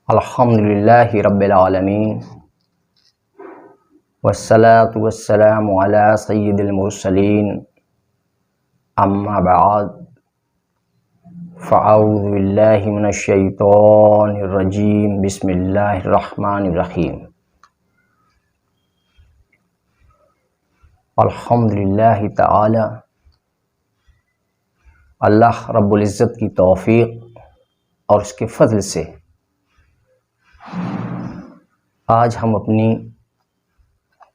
الحمدللہ رب العالمین والصلاة والسلام علی سید المرسلین اما بعد فاعوذ باللہ من الشیطان الرجیم بسم اللہ الرحمن الرحیم الحمدللہ تعالی اللہ رب العزت کی توفیق اور اس کے فضل سے آج ہم اپنی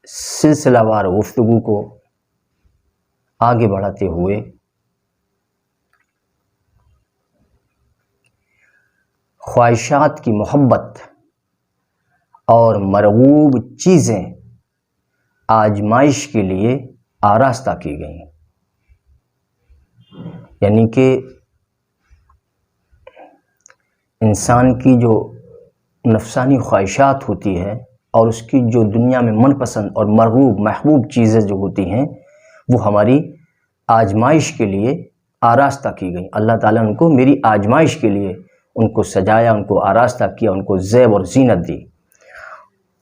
سلسلہ وار گفتگو کو آگے بڑھاتے ہوئے خواہشات کی محبت اور مرغوب چیزیں آزمائش کے لیے آراستہ کی گئیں، یعنی کہ انسان کی جو نفسانی خواہشات ہوتی ہے اور اس کی جو دنیا میں من پسند اور مرغوب محبوب چیزیں جو ہوتی ہیں وہ ہماری آزمائش کے لیے آراستہ کی گئی۔ اللہ تعالیٰ نے ان کو میری آزمائش کے لیے ان کو سجایا، ان کو آراستہ کیا، ان کو زیب اور زینت دی۔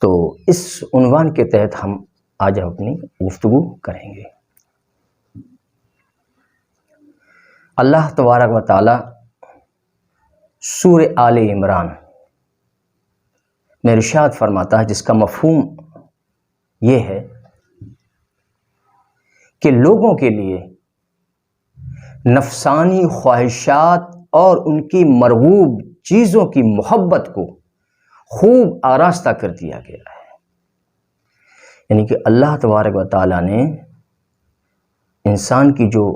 تو اس عنوان کے تحت ہم آج اپنی گفتگو کریں گے۔ اللہ تبارک و تعالیٰ سورہ آل عمران میں ارشاد فرماتا ہے، جس کا مفہوم یہ ہے کہ لوگوں کے لیے نفسانی خواہشات اور ان کی مرغوب چیزوں کی محبت کو خوب آراستہ کر دیا گیا ہے۔ یعنی کہ اللہ تبارک و تعالیٰ نے انسان کی جو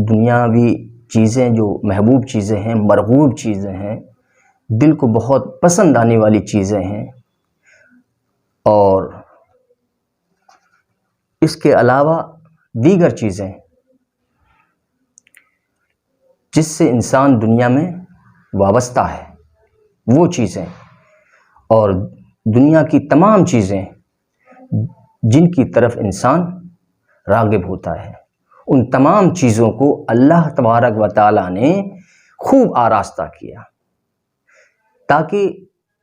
دنیاوی چیزیں، جو محبوب چیزیں ہیں، مرغوب چیزیں ہیں، دل کو بہت پسند آنے والی چیزیں ہیں، اور اس کے علاوہ دیگر چیزیں جس سے انسان دنیا میں وابستہ ہے، وہ چیزیں اور دنیا کی تمام چیزیں جن کی طرف انسان راغب ہوتا ہے، ان تمام چیزوں کو اللہ تبارک و تعالیٰ نے خوب آراستہ کیا تاکہ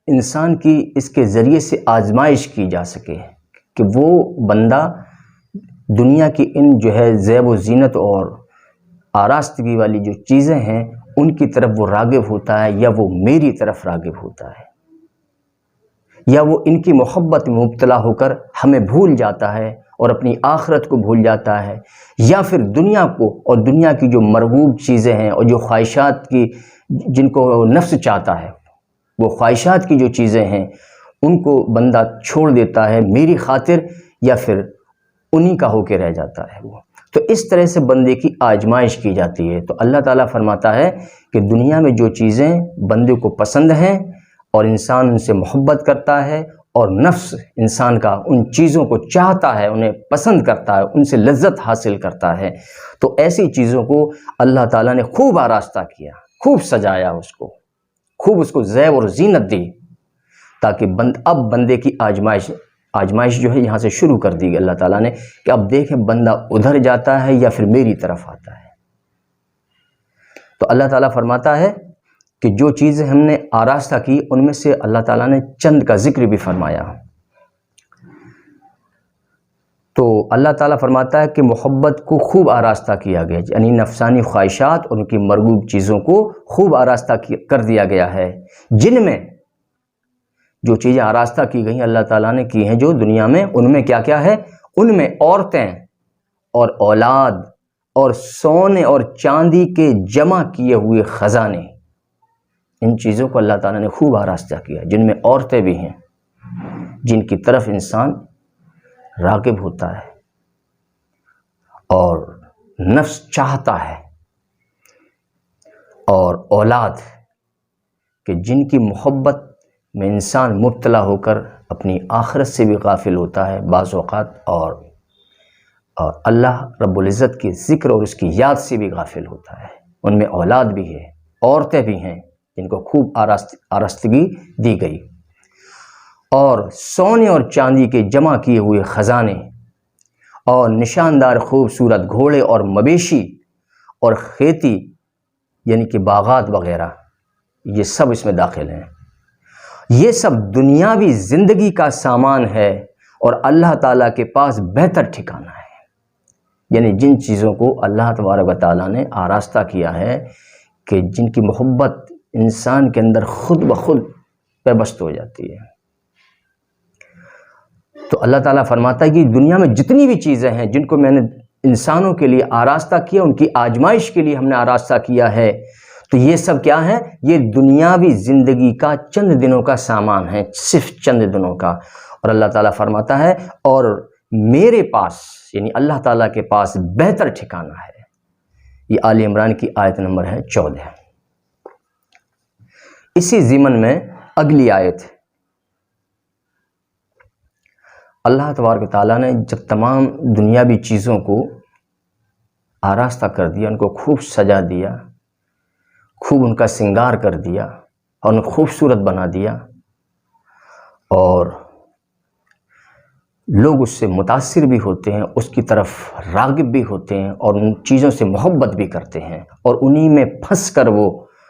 انسان کی اس کے ذریعے سے آزمائش کی جا سکے کہ وہ بندہ دنیا کی ان جو ہے زیب و زینت اور آراستگی والی جو چیزیں ہیں ان کی طرف وہ راغب ہوتا ہے، یا وہ میری طرف راغب ہوتا ہے، یا وہ ان کی محبت میں مبتلا ہو کر ہمیں بھول جاتا ہے اور اپنی آخرت کو بھول جاتا ہے، یا پھر دنیا کو اور دنیا کی جو مرغوب چیزیں ہیں اور جو خواہشات کی جن کو نفس چاہتا ہے، وہ خواہشات کی جو چیزیں ہیں ان کو بندہ چھوڑ دیتا ہے میری خاطر، یا پھر انہی کا ہو کے رہ جاتا ہے وہ۔ تو اس طرح سے بندے کی آزمائش کی جاتی ہے۔ تو اللہ تعالیٰ فرماتا ہے کہ دنیا میں جو چیزیں بندے کو پسند ہیں اور انسان ان سے محبت کرتا ہے اور نفس انسان کا ان چیزوں کو چاہتا ہے، انہیں پسند کرتا ہے، ان سے لذت حاصل کرتا ہے، تو ایسی چیزوں کو اللہ تعالیٰ نے خوب آراستہ کیا، خوب سجایا، اس کو خوب اس کو زیب اور زینت دی، تاکہ اب بندے کی آزمائش جو ہے یہاں سے شروع کر دی گئی اللہ تعالیٰ نے، کہ اب دیکھیں بندہ ادھر جاتا ہے یا پھر میری طرف آتا ہے۔ تو اللہ تعالیٰ فرماتا ہے کہ جو چیزیں ہم نے آراستہ کی ان میں سے اللہ تعالیٰ نے چند کا ذکر بھی فرمایا۔ تو اللہ تعالیٰ فرماتا ہے کہ محبت کو خوب آراستہ کیا گیا، یعنی نفسانی خواہشات اور ان کی مرغوب چیزوں کو خوب آراستہ کر دیا گیا ہے، جن میں جو چیزیں آراستہ کی گئیں اللہ تعالیٰ نے کی ہیں جو دنیا میں، ان میں کیا کیا ہے؟ ان میں عورتیں اور اولاد اور سونے اور چاندی کے جمع کیے ہوئے خزانے، ان چیزوں کو اللہ تعالیٰ نے خوب آراستہ کیا، جن میں عورتیں بھی ہیں جن کی طرف انسان راغب ہوتا ہے اور نفس چاہتا ہے، اور اولاد کہ جن کی محبت میں انسان مبتلا ہو کر اپنی آخرت سے بھی غافل ہوتا ہے بعض اوقات، اور اللہ رب العزت کے ذکر اور اس کی یاد سے بھی غافل ہوتا ہے۔ ان میں اولاد بھی ہے، عورتیں بھی ہیں جن کو خوب آراستگی دی گئی، اور سونے اور چاندی کے جمع کیے ہوئے خزانے اور نشاندار خوبصورت گھوڑے اور مویشی اور کھیتی یعنی کہ باغات وغیرہ، یہ سب اس میں داخل ہیں۔ یہ سب دنیاوی زندگی کا سامان ہے اور اللہ تعالیٰ کے پاس بہتر ٹھکانہ ہے۔ یعنی جن چیزوں کو اللہ تبارک و تعالیٰ نے آراستہ کیا ہے کہ جن کی محبت انسان کے اندر خود بخود پیوست ہو جاتی ہے، تو اللہ تعالیٰ فرماتا ہے کہ دنیا میں جتنی بھی چیزیں ہیں جن کو میں نے انسانوں کے لیے آراستہ کیا، ان کی آزمائش کے لیے ہم نے آراستہ کیا ہے، تو یہ سب کیا ہے؟ یہ دنیاوی زندگی کا چند دنوں کا سامان ہے، صرف چند دنوں کا۔ اور اللہ تعالیٰ فرماتا ہے اور میرے پاس، یعنی اللہ تعالیٰ کے پاس بہتر ٹھکانہ ہے۔ یہ آل عمران کی آیت نمبر ہے 14۔ اسی ضمن میں اگلی آیت، اللہ تبارک تعالیٰ نے جب تمام دنیاوی چیزوں کو آراستہ کر دیا، ان کو خوب سجا دیا، خوب ان کا سنگار کر دیا اور ان کو خوبصورت بنا دیا، اور لوگ اس سے متاثر بھی ہوتے ہیں، اس کی طرف راغب بھی ہوتے ہیں اور ان چیزوں سے محبت بھی کرتے ہیں، اور انہی میں پھنس کر وہ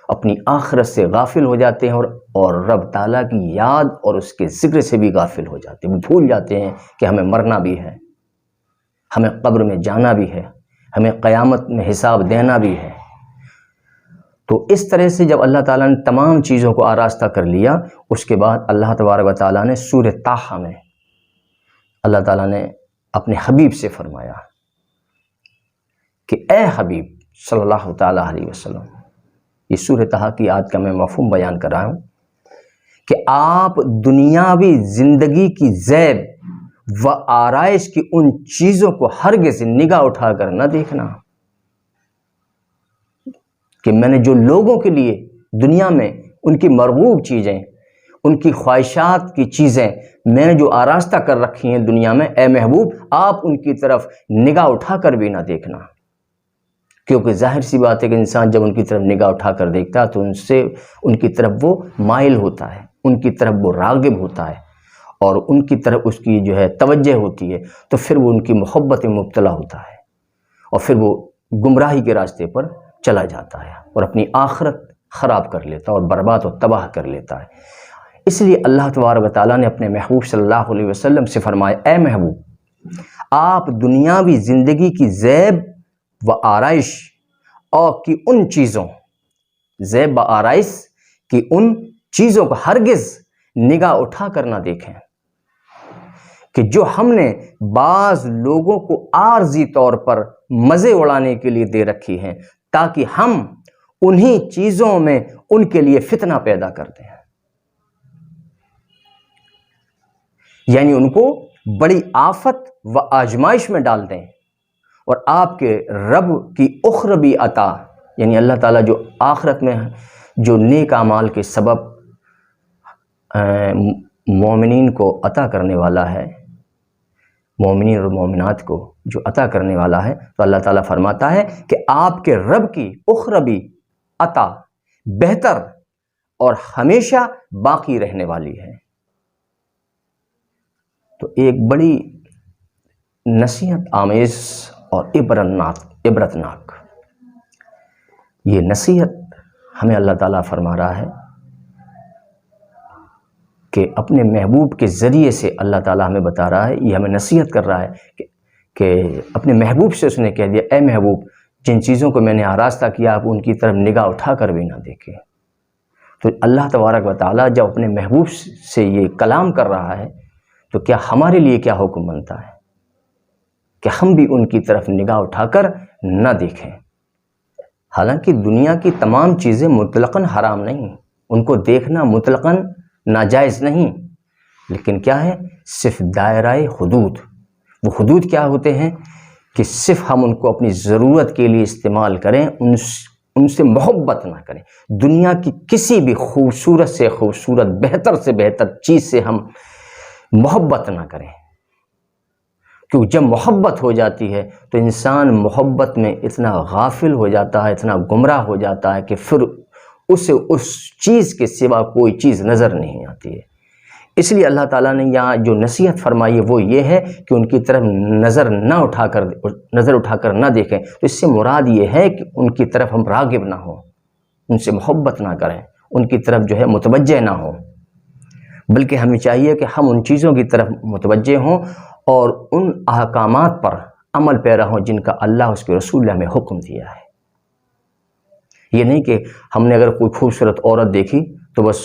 اپنی آخرت سے غافل ہو جاتے ہیں اور رب تعالیٰ کی یاد اور اس کے ذکر سے بھی غافل ہو جاتے ہیں۔ وہ بھول جاتے ہیں کہ ہمیں مرنا بھی ہے، ہمیں قبر میں جانا بھی ہے، ہمیں قیامت میں حساب دینا بھی ہے۔ تو اس طرح سے جب اللہ تعالیٰ نے تمام چیزوں کو آراستہ کر لیا، اس کے بعد اللہ تبارک و تعالیٰ نے سورہ طٰہٰ میں اللہ تعالیٰ نے اپنے حبیب سے فرمایا کہ اے حبیب صلی اللہ تعالیٰ علیہ وسلم، یہ سورہ طٰہٰ کی آیت کا میں مفہوم بیان کر رہا ہوں کہ آپ دنیاوی زندگی کی زیب و آرائش کی ان چیزوں کو ہرگز نگاہ اٹھا کر نہ دیکھنا کہ میں نے جو لوگوں کے لیے دنیا میں ان کی مرغوب چیزیں، ان کی خواہشات کی چیزیں میں نے جو آراستہ کر رکھی ہیں دنیا میں، اے محبوب آپ ان کی طرف نگاہ اٹھا کر بھی نہ دیکھنا، کیونکہ ظاہر سی بات ہے کہ انسان جب ان کی طرف نگاہ اٹھا کر دیکھتا ہے تو ان کی طرف وہ مائل ہوتا ہے، ان کی طرف وہ راغب ہوتا ہے اور ان کی طرف اس کی جو ہے توجہ ہوتی ہے، تو پھر وہ ان کی محبت میں مبتلا ہوتا ہے اور پھر وہ گمراہی کے راستے پر چلا جاتا ہے اور اپنی آخرت خراب کر لیتا ہے اور برباد و تباہ کر لیتا ہے۔ اس لیے اللہ تبارک و تعالیٰ نے اپنے محبوب صلی اللہ علیہ وسلم سے فرمایا اے محبوب آپ دنیاوی زندگی کی زیب و آرائش اور کی ان چیزوں، زیب و آرائش کی ان چیزوں کو ہرگز نگاہ اٹھا کر نہ دیکھیں کہ جو ہم نے بعض لوگوں کو عارضی طور پر مزے اڑانے کے لیے دے رکھی ہیں، تاکہ ہم انہی چیزوں میں ان کے لیے فتنہ پیدا کر دیں، یعنی ان کو بڑی آفت و آزمائش میں ڈال دیں، اور آپ کے رب کی اخروی عطا، یعنی اللہ تعالیٰ جو آخرت میں جو نیک اعمال کے سبب مومنین کو عطا کرنے والا ہے، مومنین اور مومنات کو جو عطا کرنے والا ہے، تو اللہ تعالیٰ فرماتا ہے کہ آپ کے رب کی اخروی عطا بہتر اور ہمیشہ باقی رہنے والی ہے۔ تو ایک بڑی نصیحت آمیز اور عبرتناک یہ نصیحت ہمیں اللہ تعالیٰ فرما رہا ہے کہ اپنے محبوب کے ذریعے سے اللہ تعالیٰ ہمیں بتا رہا ہے، یہ ہمیں نصیحت کر رہا ہے کہ اپنے محبوب سے اس نے کہہ دیا اے محبوب جن چیزوں کو میں نے آراستہ کیا آپ ان کی طرف نگاہ اٹھا کر بھی نہ دیکھیں۔ تو اللہ تبارک و تعالیٰ جب اپنے محبوب سے یہ کلام کر رہا ہے تو کیا ہمارے لیے کیا حکم بنتا ہے کہ ہم بھی ان کی طرف نگاہ اٹھا کر نہ دیکھیں۔ حالانکہ دنیا کی تمام چیزیں مطلقاً حرام نہیں، ان کو دیکھنا مطلقاً ناجائز نہیں، لیکن کیا ہے صرف دائرہ حدود، وہ حدود کیا ہوتے ہیں کہ صرف ہم ان کو اپنی ضرورت کے لیے استعمال کریں، ان سے محبت نہ کریں، دنیا کی کسی بھی خوبصورت سے خوبصورت بہتر سے بہتر چیز سے ہم محبت نہ کریں، کیونکہ جب محبت ہو جاتی ہے تو انسان محبت میں اتنا غافل ہو جاتا ہے، اتنا گمراہ ہو جاتا ہے کہ پھر اسے اس چیز کے سوا کوئی چیز نظر نہیں آتی ہے۔ اس لیے اللہ تعالیٰ نے یہاں جو نصیحت فرمائی ہے وہ یہ ہے کہ ان کی طرف نظر اٹھا کر نہ دیکھیں۔ تو اس سے مراد یہ ہے کہ ان کی طرف ہم راغب نہ ہوں، ان سے محبت نہ کریں، ان کی طرف جو ہے متوجہ نہ ہوں۔ بلکہ ہمیں چاہیے کہ ہم ان چیزوں کی طرف متوجہ ہوں اور ان احکامات پر عمل پیرا ہوں جن کا اللہ اس کے رسول نے ہمیں حکم دیا ہے۔ یہ نہیں کہ ہم نے اگر کوئی خوبصورت عورت دیکھی تو بس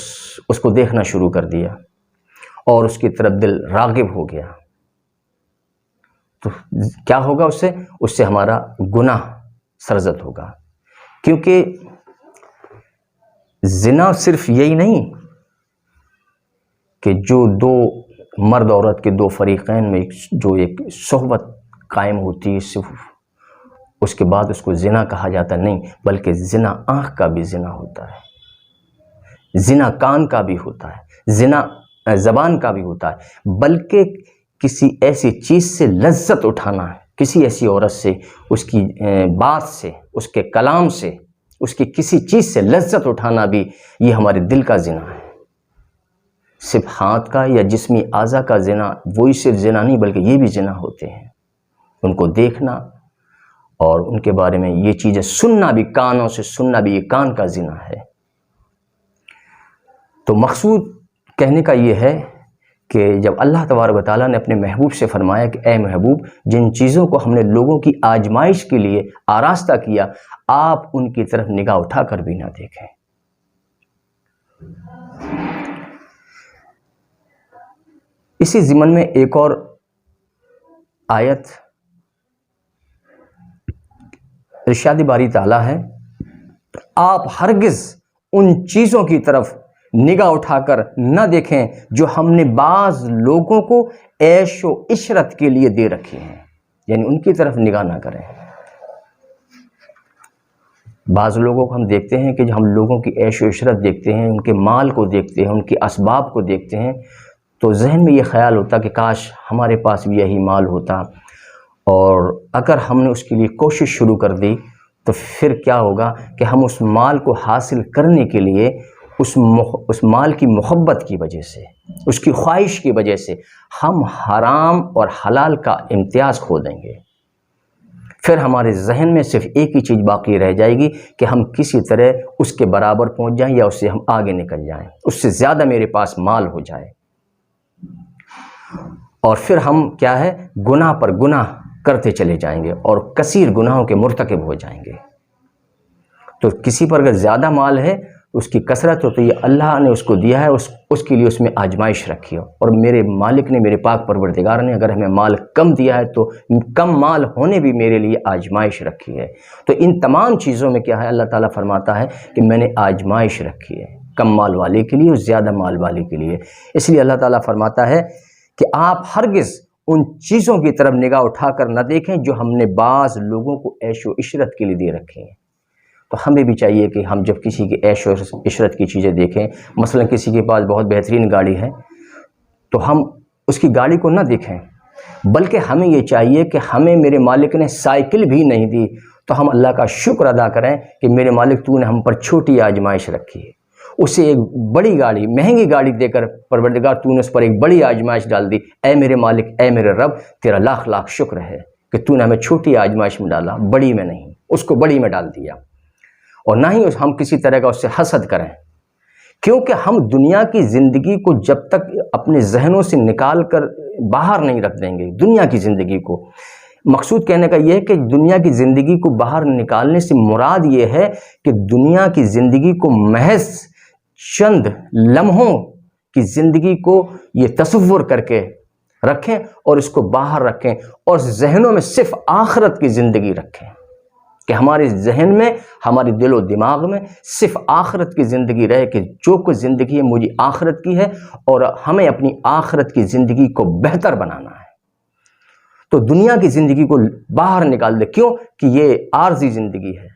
اس کو دیکھنا شروع کر دیا اور اس کی طرف دل راغب ہو گیا، تو کیا ہوگا اس سے ہمارا گناہ سرزد ہوگا۔ کیونکہ زنا صرف یہی نہیں کہ جو دو مرد عورت کے دو فریقین میں جو ایک صحبت قائم ہوتی ہے صرف اس کے بعد اس کو زنا کہا جاتا نہیں، بلکہ زنا آنکھ کا بھی زنا ہوتا ہے، زنا کان کا بھی ہوتا ہے، زنا زبان کا بھی ہوتا ہے، بلکہ کسی ایسی چیز سے لذت اٹھانا ہے، کسی ایسی عورت سے، اس کی بات سے، اس کے کلام سے، اس کی کسی چیز سے لذت اٹھانا بھی یہ ہمارے دل کا زنا ہے۔ صرف ہاتھ کا یا جسمی اعضاء کا زنا وہی صرف زنا نہیں بلکہ یہ بھی زنا ہوتے ہیں، ان کو دیکھنا اور ان کے بارے میں یہ چیزیں سننا بھی، کانوں سے سننا بھی، یہ کان کا زنا ہے۔ تو مقصود کہنے کا یہ ہے کہ جب اللہ تبارک و تعالیٰ نے اپنے محبوب سے فرمایا کہ اے محبوب، جن چیزوں کو ہم نے لوگوں کی آزمائش کے لیے آراستہ کیا، آپ ان کی طرف نگاہ اٹھا کر بھی نہ دیکھیں۔ اسی ضمن میں ایک اور آیت ارشاد باری تعالیٰ ہے، آپ ہرگز ان چیزوں کی طرف نگاہ اٹھا کر نہ دیکھیں جو ہم نے بعض لوگوں کو عیش و عشرت کے لیے دے رکھے ہیں، یعنی ان کی طرف نگاہ نہ کریں۔ بعض لوگوں کو ہم دیکھتے ہیں کہ جو ہم لوگوں کی عیش و عشرت دیکھتے ہیں، ان کے مال کو دیکھتے ہیں، ان کے اسباب کو دیکھتے ہیں، تو ذہن میں یہ خیال ہوتا کہ کاش ہمارے پاس بھی یہی مال ہوتا، اور اگر ہم نے اس کے لیے کوشش شروع کر دی تو پھر کیا ہوگا کہ ہم اس مال کو حاصل کرنے کے لیے اس مال کی محبت کی وجہ سے، اس کی خواہش کی وجہ سے ہم حرام اور حلال کا امتیاز کھو دیں گے۔ پھر ہمارے ذہن میں صرف ایک ہی چیز باقی رہ جائے گی کہ ہم کسی طرح اس کے برابر پہنچ جائیں یا اس سے ہم آگے نکل جائیں، اس سے زیادہ میرے پاس مال ہو جائے، اور پھر ہم کیا ہے، گناہ پر گناہ کرتے چلے جائیں گے اور کثیر گناہوں کے مرتکب ہو جائیں گے۔ تو کسی پر اگر زیادہ مال ہے، اس کی کثرت ہو، تو یہ اللہ نے اس کو دیا ہے، اس کے لیے اس میں آزمائش رکھی ہو، اور میرے مالک نے، میرے پاک پروردگار نے اگر ہمیں مال کم دیا ہے تو کم مال ہونے بھی میرے لیے آزمائش رکھی ہے۔ تو ان تمام چیزوں میں کیا ہے، اللہ تعالیٰ فرماتا ہے کہ میں نے آزمائش رکھی ہے، کم مال والے کے لیے اور زیادہ مال والے کے لیے۔ اس لیے اللہ تعالیٰ فرماتا ہے کہ آپ ہرگز ان چیزوں کی طرف نگاہ اٹھا کر نہ دیکھیں جو ہم نے بعض لوگوں کو عیش و عشرت کے لیے دے رکھے ہیں۔ تو ہمیں بھی چاہیے کہ ہم جب کسی کی عیش و عشرت کی چیزیں دیکھیں، مثلا کسی کے پاس بہت بہترین گاڑی ہے تو ہم اس کی گاڑی کو نہ دیکھیں، بلکہ ہمیں یہ چاہیے کہ ہمیں میرے مالک نے سائیکل بھی نہیں دی تو ہم اللہ کا شکر ادا کریں کہ میرے مالک تو نے ہم پر چھوٹی آزمائش رکھی ہے، اسے ایک بڑی گاڑی، مہنگی گاڑی دے کر پروردگار تو نے اس پر ایک بڑی آزمائش ڈال دی۔ اے میرے مالک، اے میرے رب، تیرا لاکھ لاکھ شکر ہے کہ تو نے ہمیں چھوٹی آزمائش میں ڈالا، بڑی میں نہیں، اس کو بڑی میں ڈال دیا۔ اور نہ ہی ہم کسی طرح کا اس سے حسد کریں، کیونکہ ہم دنیا کی زندگی کو جب تک اپنے ذہنوں سے نکال کر باہر نہیں رکھ دیں گے، دنیا کی زندگی کو، مقصود کہنے کا یہ ہے کہ دنیا کی زندگی کو باہر نکالنے سے مراد یہ ہے کہ دنیا کی زندگی کو محض چند لمحوں کی زندگی کو یہ تصور کر کے رکھیں اور اس کو باہر رکھیں، اور ذہنوں میں صرف آخرت کی زندگی رکھیں، کہ ہمارے ذہن میں، ہمارے دل و دماغ میں صرف آخرت کی زندگی رہے، کہ جو کچھ زندگی ہے مجھے آخرت کی ہے اور ہمیں اپنی آخرت کی زندگی کو بہتر بنانا ہے۔ تو دنیا کی زندگی کو باہر نکال دے، کیوں کہ یہ عارضی زندگی ہے،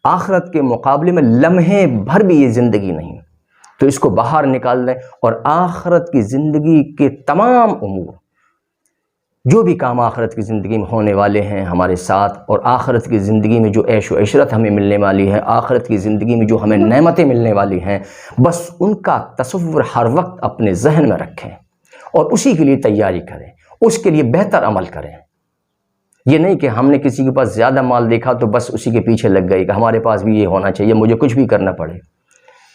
آخرت کے مقابلے میں لمحے بھر بھی یہ زندگی نہیں، تو اس کو باہر نکال دیں اور آخرت کی زندگی کے تمام امور، جو بھی کام آخرت کی زندگی میں ہونے والے ہیں ہمارے ساتھ، اور آخرت کی زندگی میں جو عیش و عشرت ہمیں ملنے والی ہے، آخرت کی زندگی میں جو ہمیں نعمتیں ملنے والی ہیں، بس ان کا تصور ہر وقت اپنے ذہن میں رکھیں اور اسی کے لیے تیاری کریں، اس کے لیے بہتر عمل کریں۔ یہ نہیں کہ ہم نے کسی کے پاس زیادہ مال دیکھا تو بس اسی کے پیچھے لگ گئے کہ ہمارے پاس بھی یہ ہونا چاہیے، مجھے کچھ بھی کرنا پڑے۔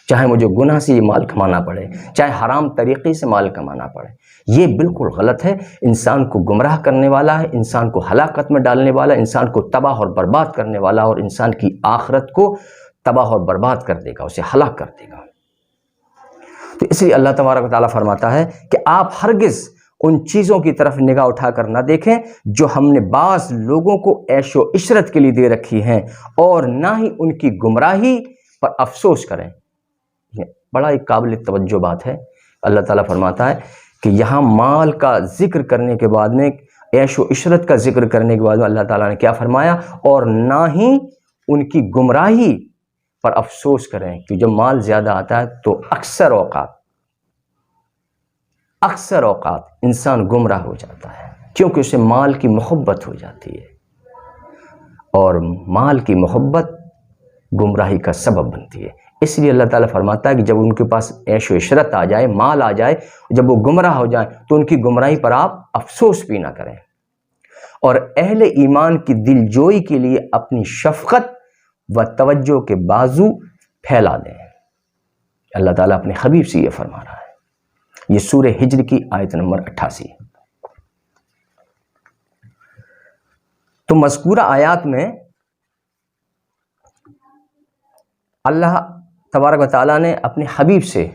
چاہے مجھے گناہ سے یہ مال کمانا پڑے، چاہے حرام طریقے سے مال کمانا پڑے۔ یہ بالکل غلط ہے، انسان کو گمراہ کرنے والا ہے، انسان کو ہلاکت میں ڈالنے والا، انسان کو تباہ اور برباد کرنے والا، اور انسان کی آخرت کو تباہ اور برباد کر دے گا، اسے ہلاک کر دے گا۔ تو اس لیے اللہ تبارک و تعالیٰ فرماتا ہے کہ آپ ہرگز ان چیزوں کی طرف نگاہ اٹھا کر نہ دیکھیں جو ہم نے بعض لوگوں کو عیش و عشرت کے لیے دے رکھی ہیں، اور نہ ہی ان کی گمراہی پر افسوس کریں۔ یہ بڑا ایک قابل توجہ بات ہے۔ اللہ تعالیٰ فرماتا ہے کہ یہاں مال کا ذکر کرنے کے بعد میں، عیش و عشرت کا ذکر کرنے کے بعد میں اللہ تعالیٰ نے کیا فرمایا؟ اور نہ ہی ان کی گمراہی پر افسوس کریں، کہ جب مال زیادہ آتا ہے تو اکثر اوقات انسان گمراہ ہو جاتا ہے، کیونکہ اسے مال کی محبت ہو جاتی ہے، اور مال کی محبت گمراہی کا سبب بنتی ہے۔ اس لیے اللہ تعالیٰ فرماتا ہے کہ جب ان کے پاس عیش و عشرت آ جائے، مال آ جائے، جب وہ گمراہ ہو جائیں تو ان کی گمراہی پر آپ افسوس بھی نہ کریں، اور اہل ایمان کی دل جوئی کے لیے اپنی شفقت و توجہ کے بازو پھیلا دیں۔ اللہ تعالیٰ اپنے حبیب سے یہ فرما رہا ہے۔ یہ سورہ ہجر کی آیت نمبر 88۔ تو مذکورہ آیات میں اللہ تبارک و تعالیٰ نے اپنے حبیب سے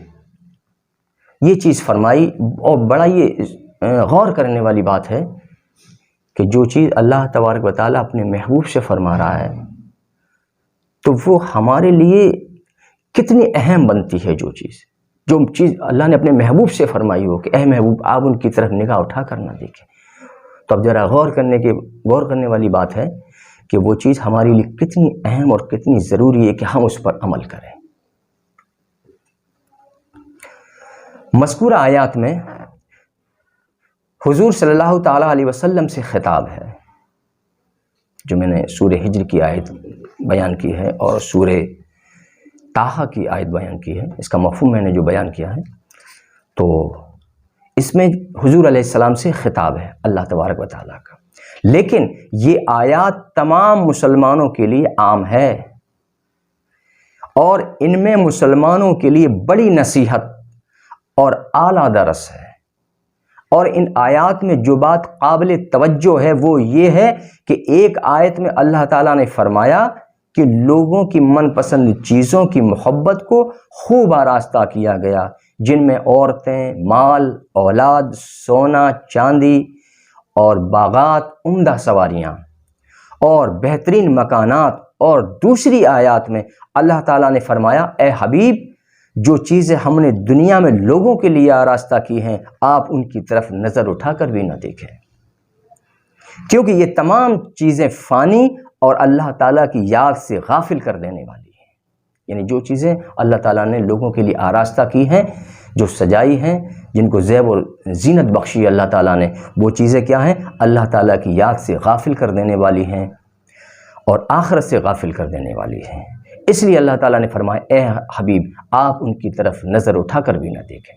یہ چیز فرمائی، اور بڑا یہ غور کرنے والی بات ہے کہ جو چیز اللہ تبارک و تعالیٰ اپنے محبوب سے فرما رہا ہے تو وہ ہمارے لیے کتنی اہم بنتی ہے۔ جو چیز اللہ نے اپنے محبوب سے فرمائی ہو کہ اے محبوب آپ ان کی طرف نگاہ اٹھا کر نہ دیکھیں، تو اب ذرا غور کرنے والی بات ہے کہ وہ چیز ہمارے لیے کتنی اہم اور کتنی ضروری ہے کہ ہم اس پر عمل کریں۔ مذکورہ آیات میں حضور صلی اللہ تعالیٰ علیہ وسلم سے خطاب ہے، جو میں نے سورہ ہجر کی آیت بیان کی ہے اور سورہ طٰہٰ کی آیت بیان کی ہے، اس کا مفہوم میں نے جو بیان کیا ہے، تو اس میں حضور علیہ السلام سے خطاب ہے اللہ تبارک و تعالیٰ کا، لیکن یہ آیات تمام مسلمانوں کے لیے عام ہے، اور ان میں مسلمانوں کے لیے بڑی نصیحت اور اعلیٰ درس ہے۔ اور ان آیات میں جو بات قابل توجہ ہے وہ یہ ہے کہ ایک آیت میں اللہ تعالیٰ نے فرمایا کہ لوگوں کی من پسند چیزوں کی محبت کو خوب آراستہ کیا گیا، جن میں عورتیں، مال، اولاد، سونا، چاندی اور باغات، عمدہ سواریاں اور بہترین مکانات۔ اور دوسری آیات میں اللہ تعالیٰ نے فرمایا اے حبیب، جو چیزیں ہم نے دنیا میں لوگوں کے لیے آراستہ کی ہیں آپ ان کی طرف نظر اٹھا کر بھی نہ دیکھیں، کیونکہ یہ تمام چیزیں فانی اور اللہ تعالیٰ کی یاد سے غافل کر دینے والی ہیں۔ یعنی جو چیزیں اللہ تعالیٰ نے لوگوں کے لیے آراستہ کی ہیں، جو سجائی ہیں، جن کو زیب و زینت بخشی اللہ تعالیٰ نے، وہ چیزیں کیا ہیں؟ اللہ تعالیٰ کی یاد سے غافل کر دینے والی ہیں اور آخرت سے غافل کر دینے والی ہیں۔ اس لیے اللہ تعالیٰ نے فرمایا اے حبیب آپ ان کی طرف نظر اٹھا کر بھی نہ دیکھیں،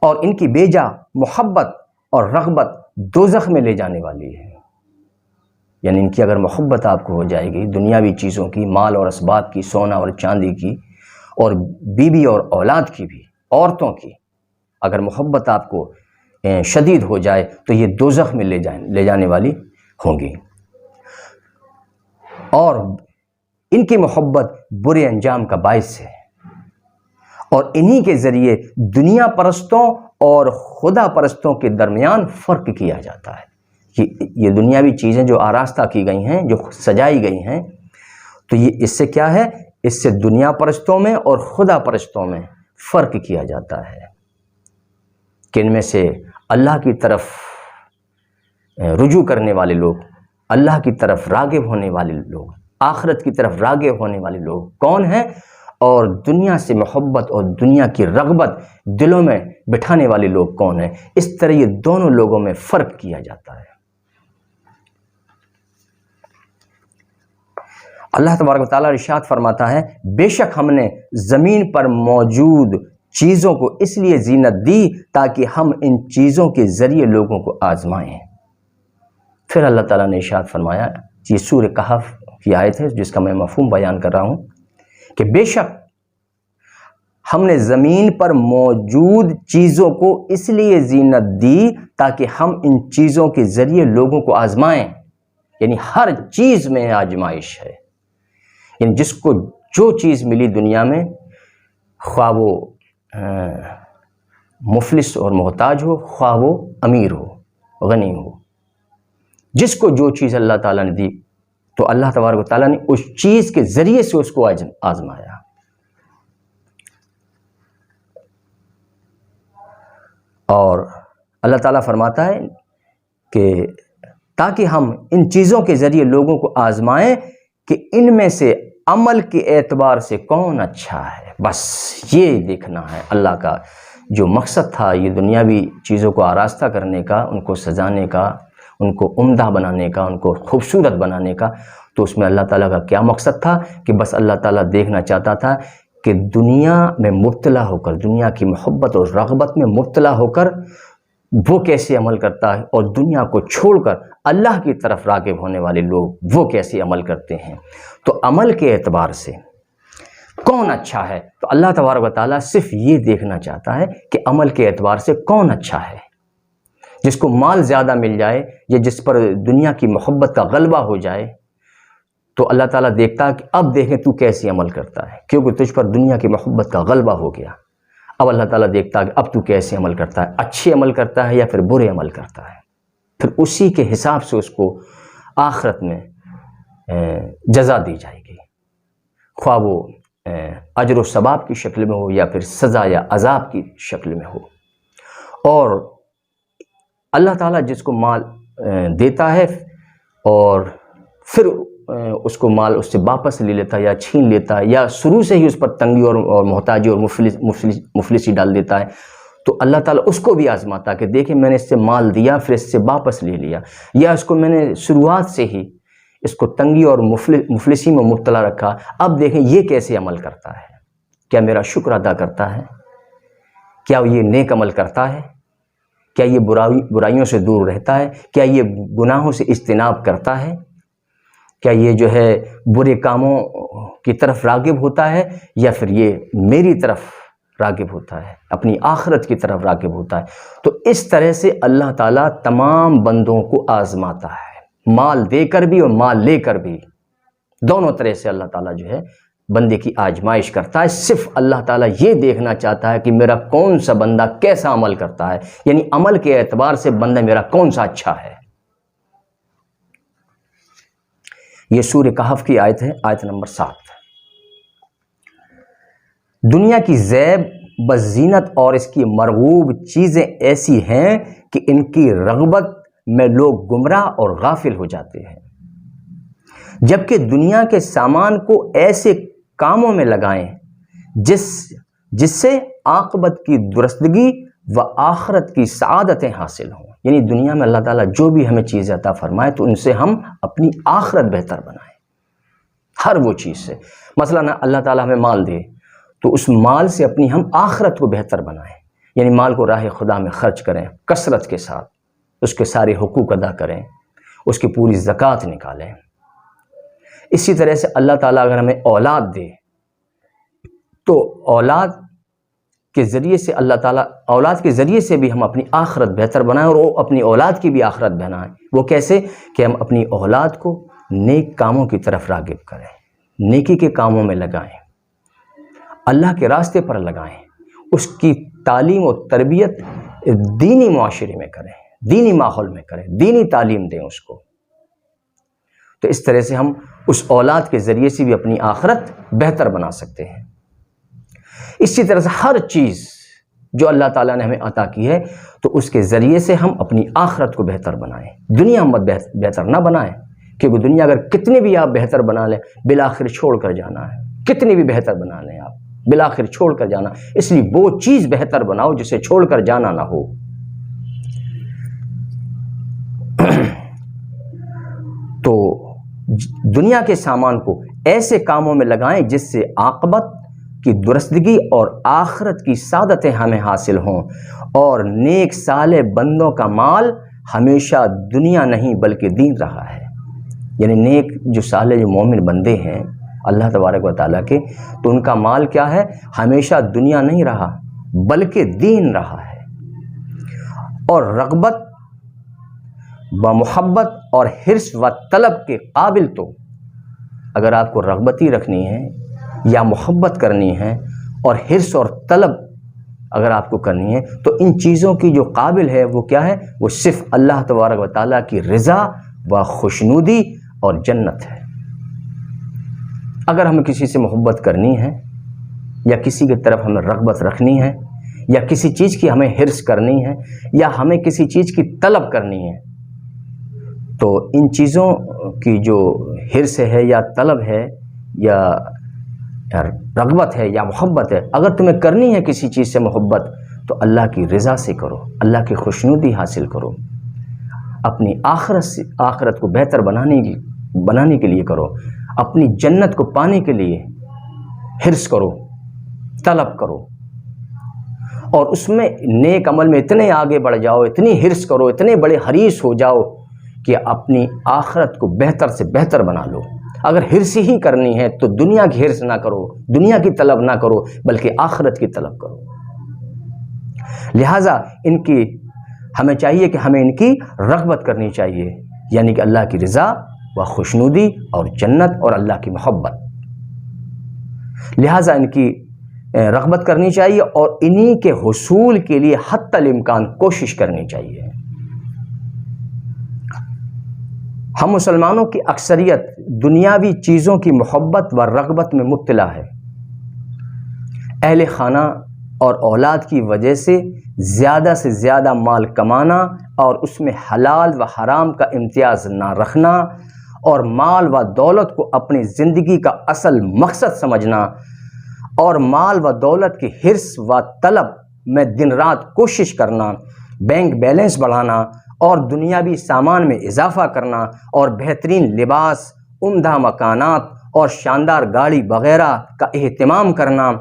اور ان کی بیجا محبت اور رغبت دوزخ میں لے جانے والی ہے۔ یعنی ان کی اگر محبت آپ کو ہو جائے گی دنیاوی چیزوں کی، مال اور اسباب کی، سونا اور چاندی کی، اور بیوی اور اولاد کی بھی، عورتوں کی اگر محبت آپ کو شدید ہو جائے تو یہ دوزخ میں لے جانے والی ہوں گی، اور ان کی محبت برے انجام کا باعث ہے، اور انہی کے ذریعے دنیا پرستوں اور خدا پرستوں کے درمیان فرق کیا جاتا ہے۔ یہ دنیاوی چیزیں جو آراستہ کی گئی ہیں، جو سجائی گئی ہیں، تو یہ اس سے کیا ہے؟ اس سے دنیا پرستوں میں اور خدا پرستوں میں فرق کیا جاتا ہے، کہ ان میں سے اللہ کی طرف رجوع کرنے والے لوگ، اللہ کی طرف راغب ہونے والے لوگ، آخرت کی طرف راغب ہونے والے لوگ کون ہیں، اور دنیا سے محبت اور دنیا کی رغبت دلوں میں بٹھانے والے لوگ کون ہیں۔ اس طرح یہ دونوں لوگوں میں فرق کیا جاتا ہے۔ اللہ تبارک و تعالیٰ ارشاد فرماتا ہے بے شک ہم نے زمین پر موجود چیزوں کو اس لیے زینت دی تاکہ ہم ان چیزوں کے ذریعے لوگوں کو آزمائیں۔ پھر اللہ تعالیٰ نے ارشاد فرمایا، یہ سورہ کہف کی آیت ہے جس کا میں مفہوم بیان کر رہا ہوں، کہ بے شک ہم نے زمین پر موجود چیزوں کو اس لیے زینت دی تاکہ ہم ان چیزوں کے ذریعے لوگوں کو آزمائیں. یعنی ہر چیز میں آزمائش ہے. یعنی جس کو جو چیز ملی دنیا میں، خواہ وہ مفلس اور محتاج ہو، خواہ وہ امیر ہو غنی ہو، جس کو جو چیز اللہ تعالیٰ نے دی تو اللہ تبارک و تعالیٰ نے اس چیز کے ذریعے سے اس کو آزمایا. اور اللہ تعالیٰ فرماتا ہے کہ تاکہ ہم ان چیزوں کے ذریعے لوگوں کو آزمائیں کہ ان میں سے عمل کے اعتبار سے کون اچھا ہے. بس یہ دیکھنا ہے. اللہ کا جو مقصد تھا یہ دنیاوی چیزوں کو آراستہ کرنے کا، ان کو سجانے کا، ان کو عمدہ بنانے کا، ان کو خوبصورت بنانے کا، تو اس میں اللہ تعالیٰ کا کیا مقصد تھا کہ بس اللہ تعالیٰ دیکھنا چاہتا تھا کہ دنیا میں مبتلا ہو کر، دنیا کی محبت اور رغبت میں مبتلا ہو کر وہ کیسے عمل کرتا ہے، اور دنیا کو چھوڑ کر اللہ کی طرف راغب ہونے والے لوگ وہ کیسے عمل کرتے ہیں. تو عمل کے اعتبار سے کون اچھا ہے، تو اللہ تبارک و تعالیٰ صرف یہ دیکھنا چاہتا ہے کہ عمل کے اعتبار سے کون اچھا ہے. جس کو مال زیادہ مل جائے یا جس پر دنیا کی محبت کا غلبہ ہو جائے تو اللہ تعالیٰ دیکھتا ہے کہ اب دیکھیں تو کیسے عمل کرتا ہے، کیونکہ تجھ پر دنیا کی محبت کا غلبہ ہو گیا. اب اللہ تعالیٰ دیکھتا ہے کہ اب تو کیسے عمل کرتا ہے، اچھے عمل کرتا ہے یا پھر برے عمل کرتا ہے. پھر اسی کے حساب سے اس کو آخرت میں جزا دی جائے گی، خواہ وہ اجر و ثواب کی شکل میں ہو یا پھر سزا یا عذاب کی شکل میں ہو. اور اللہ تعالیٰ جس کو مال دیتا ہے اور پھر اس کو مال اس سے واپس لے لیتا ہے یا چھین لیتا ہے، یا شروع سے ہی اس پر تنگی اور محتاجی اور مفلسی ڈال دیتا ہے، تو اللہ تعالیٰ اس کو بھی آزماتا ہے کہ دیکھیں میں نے اس سے مال دیا پھر اس سے واپس لے لیا، یا اس کو میں نے شروعات سے ہی اس کو تنگی اور مفلسی میں مبتلا رکھا، اب دیکھیں یہ کیسے عمل کرتا ہے، کیا میرا شکر ادا کرتا ہے، کیا یہ نیک عمل کرتا ہے، کیا یہ برائیوں سے دور رہتا ہے، کیا یہ گناہوں سے اجتناب کرتا ہے، کیا یہ جو ہے برے کاموں کی طرف راغب ہوتا ہے یا پھر یہ میری طرف راغب ہوتا ہے، اپنی آخرت کی طرف راغب ہوتا ہے. تو اس طرح سے اللہ تعالیٰ تمام بندوں کو آزماتا ہے، مال دے کر بھی اور مال لے کر بھی، دونوں طرح سے اللہ تعالیٰ جو ہے بندے کی آزمائش کرتا ہے. صرف اللہ تعالیٰ یہ دیکھنا چاہتا ہے کہ میرا کون سا بندہ کیسا عمل کرتا ہے، یعنی عمل کے اعتبار سے بندہ میرا کون سا اچھا ہے. یہ سورہ کہف کی آیت ہے، آیت نمبر 7. دنیا کی زیب بزینت اور اس کی مرغوب چیزیں ایسی ہیں کہ ان کی رغبت میں لوگ گمراہ اور غافل ہو جاتے ہیں، جبکہ دنیا کے سامان کو ایسے کاموں میں لگائیں جس سے عاقبت کی درستگی و آخرت کی سعادتیں حاصل ہوں. یعنی دنیا میں اللہ تعالیٰ جو بھی ہمیں چیز عطا فرمائے تو ان سے ہم اپنی آخرت بہتر بنائیں، ہر وہ چیز سے. مثلا اللہ تعالیٰ ہمیں مال دے تو اس مال سے اپنی ہم آخرت کو بہتر بنائیں. یعنی مال کو راہ خدا میں خرچ کریں کثرت کے ساتھ، اس کے سارے حقوق ادا کریں، اس کی پوری زکوٰۃ نکالیں. اسی طرح سے اللہ تعالیٰ اگر ہمیں اولاد دے تو اولاد کے ذریعے سے اللہ تعالیٰ اولاد کے ذریعے سے بھی ہم اپنی آخرت بہتر بنائیں اور وہ اپنی اولاد کی بھی آخرت بنائیں. وہ کیسے کہ ہم اپنی اولاد کو نیک کاموں کی طرف راغب کریں، نیکی کے کاموں میں لگائیں، اللہ کے راستے پر لگائیں، اس کی تعلیم و تربیت دینی معاشرے میں کریں، دینی ماحول میں کریں، دینی تعلیم دیں اس کو. تو اس طرح سے ہم اس اولاد کے ذریعے سے بھی اپنی آخرت بہتر بنا سکتے ہیں. اسی طرح سے ہر چیز جو اللہ تعالیٰ نے ہمیں عطا کی ہے تو اس کے ذریعے سے ہم اپنی آخرت کو بہتر بنائیں، دنیا مت بہتر نہ بنائیں، کیونکہ دنیا اگر کتنی بھی آپ بہتر بنا لیں بالآخر چھوڑ کر جانا ہے. کتنی بھی بہتر بنا لیں آپ بالآخر چھوڑ کر جانا، اس لیے وہ چیز بہتر بناؤ جسے چھوڑ کر جانا نہ ہو. تو دنیا کے سامان کو ایسے کاموں میں لگائیں جس سے عاقبت کی درستگی اور آخرت کی سعادتیں ہمیں حاصل ہوں، اور نیک صالح بندوں کا مال ہمیشہ دنیا نہیں بلکہ دین رہا ہے. یعنی نیک جو صالح جو مومن بندے ہیں اللہ تبارک و تعالیٰ کے، تو ان کا مال کیا ہے؟ ہمیشہ دنیا نہیں رہا بلکہ دین رہا ہے۔ اور رغبت و محبت اور حرص و طلب کے قابل، تو اگر آپ کو رغبت ہی رکھنی ہے یا محبت کرنی ہے اور حرص اور طلب اگر آپ کو کرنی ہے، تو ان چیزوں کی جو قابل ہے وہ کیا ہے؟ وہ صرف اللہ تبارک و تعالیٰ کی رضا و خوشنودی اور جنت ہے۔ اگر ہمیں کسی سے محبت کرنی ہے یا کسی کی طرف ہمیں رغبت رکھنی ہے یا کسی چیز کی ہمیں حرص کرنی ہے یا ہمیں کسی چیز کی طلب کرنی ہے، تو ان چیزوں کی جو حرص ہے یا طلب ہے یا رغبت ہے یا محبت ہے، اگر تمہیں کرنی ہے کسی چیز سے محبت، تو اللہ کی رضا سے کرو، اللہ کی خوشنودی حاصل کرو، اپنی آخرت کو بہتر بنانے کے لیے کرو، اپنی جنت کو پانے کے لیے حرص کرو، طلب کرو، اور اس میں نیک عمل میں اتنے آگے بڑھ جاؤ، اتنی حرص کرو، اتنے بڑے حریص ہو جاؤ کہ اپنی آخرت کو بہتر سے بہتر بنا لو۔ اگر حرص ہی کرنی ہے تو دنیا کی حرص نہ کرو، دنیا کی طلب نہ کرو، بلکہ آخرت کی طلب کرو۔ لہٰذا ہمیں چاہیے کہ ہمیں ان کی رغبت کرنی چاہیے، یعنی کہ اللہ کی رضا و خوشنودی اور جنت اور اللہ کی محبت۔ لہٰذا ان کی رغبت کرنی چاہیے اور انہی کے حصول کے لیے حتی الامکان کوشش کرنی چاہیے۔ ہم مسلمانوں کی اکثریت دنیاوی چیزوں کی محبت و رغبت میں مبتلا ہے۔ اہل خانہ اور اولاد کی وجہ سے زیادہ مال کمانا اور اس میں حلال و حرام کا امتیاز نہ رکھنا اور مال و دولت کو اپنی زندگی کا اصل مقصد سمجھنا اور مال و دولت کی حرص و طلب میں دن رات کوشش کرنا، بینک بیلنس بڑھانا اور دنیاوی سامان میں اضافہ کرنا اور بہترین لباس، عمدہ مکانات اور شاندار گاڑی وغیرہ کا اہتمام کرنا،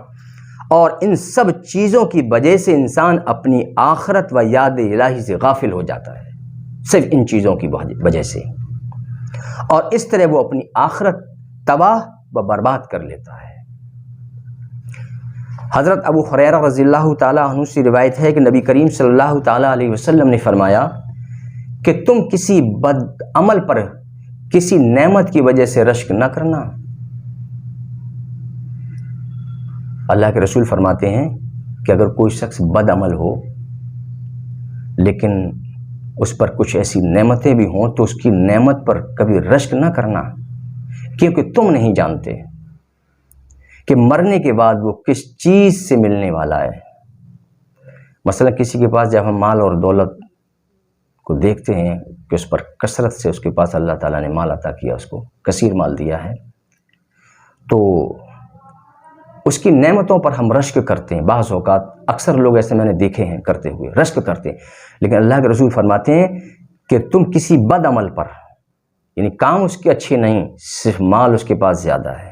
اور ان سب چیزوں کی وجہ سے انسان اپنی آخرت و یاد الہی سے غافل ہو جاتا ہے، صرف ان چیزوں کی وجہ سے، اور اس طرح وہ اپنی آخرت تباہ و برباد کر لیتا ہے۔ حضرت ابو ہریرہ رضی اللہ تعالیٰ عنہ سے روایت ہے کہ نبی کریم صلی اللہ تعالیٰ علیہ وسلم نے فرمایا کہ تم کسی بد عمل پر کسی نعمت کی وجہ سے رشک نہ کرنا۔ اللہ کے رسول فرماتے ہیں کہ اگر کوئی شخص بد عمل ہو لیکن اس پر کچھ ایسی نعمتیں بھی ہوں تو اس کی نعمت پر کبھی رشک نہ کرنا، کیونکہ تم نہیں جانتے کہ مرنے کے بعد وہ کس چیز سے ملنے والا ہے۔ مثلا کسی کے پاس جب ہم مال اور دولت کو دیکھتے ہیں کہ اس پر کثرت سے اس کے پاس اللہ تعالیٰ نے مال عطا کیا، اس کو کثیر مال دیا ہے، تو اس کی نعمتوں پر ہم رشک کرتے ہیں۔ بعض اوقات اکثر لوگ ایسے میں نے دیکھے ہیں کرتے ہوئے رشک کرتے ہیں، لیکن اللہ کے رسول فرماتے ہیں کہ تم کسی بد عمل پر، یعنی کام اس کے اچھے نہیں، صرف مال اس کے پاس زیادہ ہے،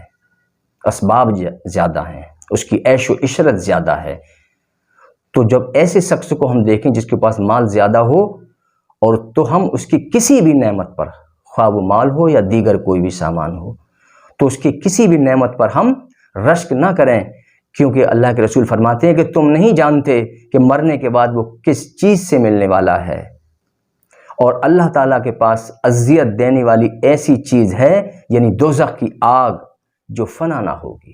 اسباب زیادہ ہیں، اس کی عیش و عشرت زیادہ ہے، تو جب ایسے شخص کو ہم دیکھیں جس کے پاس مال زیادہ ہو اور تو ہم اس کی کسی بھی نعمت پر، خواہ وہ مال ہو یا دیگر کوئی بھی سامان ہو، تو اس کی کسی بھی نعمت پر ہم رشک نہ کریں، کیونکہ اللہ کے رسول فرماتے ہیں کہ تم نہیں جانتے کہ مرنے کے بعد وہ کس چیز سے ملنے والا ہے، اور اللہ تعالیٰ کے پاس اذیت دینے والی ایسی چیز ہے، یعنی دوزخ کی آگ جو فنا نہ ہوگی۔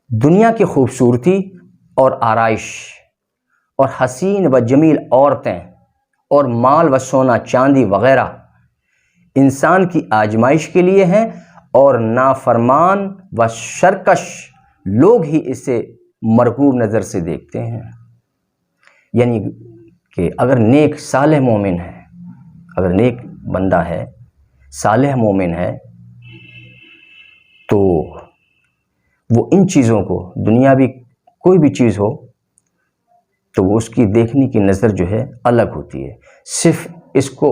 دنیا کی خوبصورتی اور آرائش اور حسین و جمیل عورتیں اور مال و سونا چاندی وغیرہ انسان کی آزمائش کے لیے ہیں، اور نافرمان و سرکش لوگ ہی اسے مرغوب نظر سے دیکھتے ہیں۔ یعنی کہ اگر نیک صالح مومن ہے، اگر نیک بندہ ہے، صالح مومن ہے، تو وہ ان چیزوں کو، دنیاوی کوئی بھی چیز ہو تو وہ اس کی دیکھنے کی نظر جو ہے الگ ہوتی ہے، صرف اس کو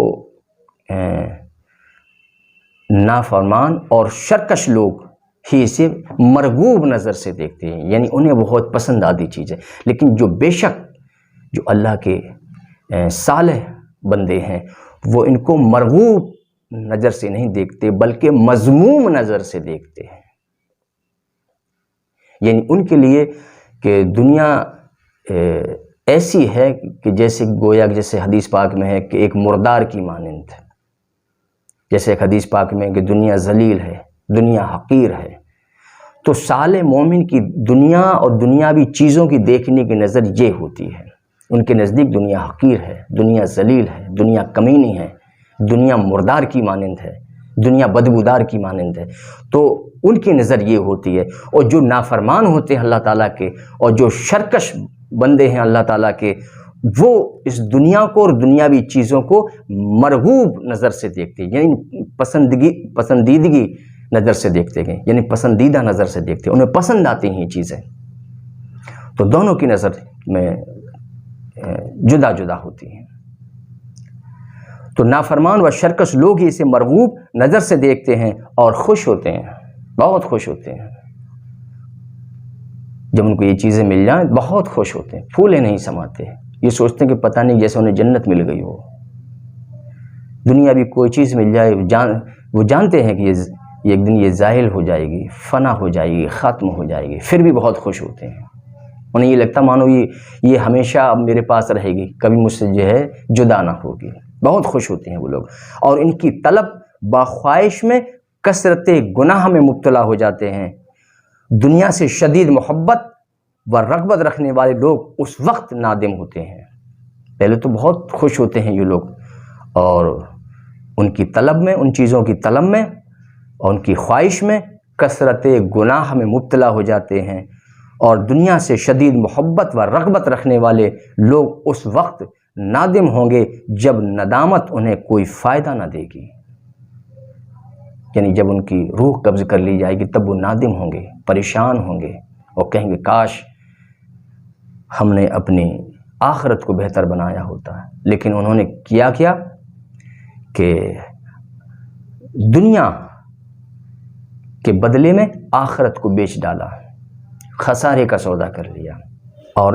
نافرمان اور سرکش لوگ ہی اسے مرغوب نظر سے دیکھتے ہیں، یعنی انہیں بہت پسند آتی چیز ہے۔ لیکن جو بے شک جو اللہ کے صالح بندے ہیں وہ ان کو مرغوب نظر سے نہیں دیکھتے بلکہ مذموم نظر سے دیکھتے ہیں. یعنی ان کے لیے کہ دنیا ایسی ہے کہ جیسے گویا جیسے حدیث پاک میں ہے کہ ایک مردار کی مانند ہے. جیسے ایک حدیث پاک میں ہے کہ دنیا ذلیل ہے، دنیا حقیر ہے. تو صالح مومن کی دنیا اور دنیاوی چیزوں کی دیکھنے کی نظر یہ ہوتی ہے. ان کے نزدیک دنیا حقیر ہے، دنیا ذلیل ہے، دنیا کمینی ہے، دنیا مردار کی مانند ہے، دنیا بدبودار کی مانند ہے. تو ان کی نظر یہ ہوتی ہے. اور جو نافرمان ہوتے ہیں اللہ تعالیٰ کے اور جو شرکش بندے ہیں اللہ تعالیٰ کے، وہ اس دنیا کو اور دنیاوی چیزوں کو مرغوب نظر سے دیکھتے ہیں، یعنی پسندیدگی نظر سے دیکھتے ہیں، یعنی پسندیدہ نظر سے دیکھتے ہیں، انہیں پسند آتی ہیں یہ چیزیں. تو دونوں کی نظر میں جدا جدا ہوتی ہیں. تو نافرمان و شرکش لوگ ہی اسے مرغوب نظر سے دیکھتے ہیں اور خوش ہوتے ہیں، بہت خوش ہوتے ہیں. جب ان کو یہ چیزیں مل جائیں بہت خوش ہوتے ہیں، پھولے نہیں سماتے. یہ سوچتے ہیں کہ پتہ نہیں جیسے انہیں جنت مل گئی ہو. دنیا بھی کوئی چیز مل جائے وہ جانتے ہیں کہ یہ ایک دن یہ زائل ہو جائے گی، فنا ہو جائے گی، ختم ہو جائے گی، پھر بھی بہت خوش ہوتے ہیں. انہیں یہ لگتا مانو یہ ہمیشہ اب میرے پاس رہے گی، کبھی مجھ سے جو ہے جدا نہ ہوگی. بہت خوش ہوتے ہیں وہ لوگ. اور ان کی طلب باخواہش میں کثرت گناہ میں مبتلا ہو جاتے ہیں. دنیا سے شدید محبت و رغبت رکھنے والے لوگ اس وقت نادم ہوتے ہیں. پہلے تو بہت خوش ہوتے ہیں یہ لوگ، اور ان کی طلب میں، ان چیزوں کی طلب میں اور ان کی خواہش میں کثرت گناہ میں مبتلا ہو جاتے ہیں. اور دنیا سے شدید محبت و رغبت رکھنے والے لوگ اس وقت نادم ہوں گے جب ندامت انہیں کوئی فائدہ نہ دے گی. یعنی جب ان کی روح قبض کر لی جائے گی تب وہ نادم ہوں گے، پریشان ہوں گے اور کہیں گے کاش ہم نے اپنی آخرت کو بہتر بنایا ہوتا. لیکن انہوں نے کیا کہ دنیا کے بدلے میں آخرت کو بیچ ڈالا، خسارے کا سودا کر لیا. اور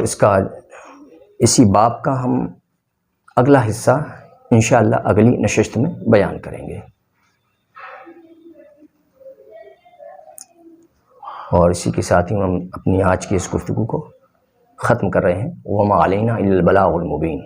اسی باب کا ہم اگلا حصہ انشاءاللہ اگلی نشست میں بیان کریں گے. اور اسی کے ساتھ ہی ہم اپنی آج کی اس گفتگو کو ختم کر رہے ہیں. وَمَا عَلَيْنَا إِلَّا الْبَلَاغُ الْمُبِينُ.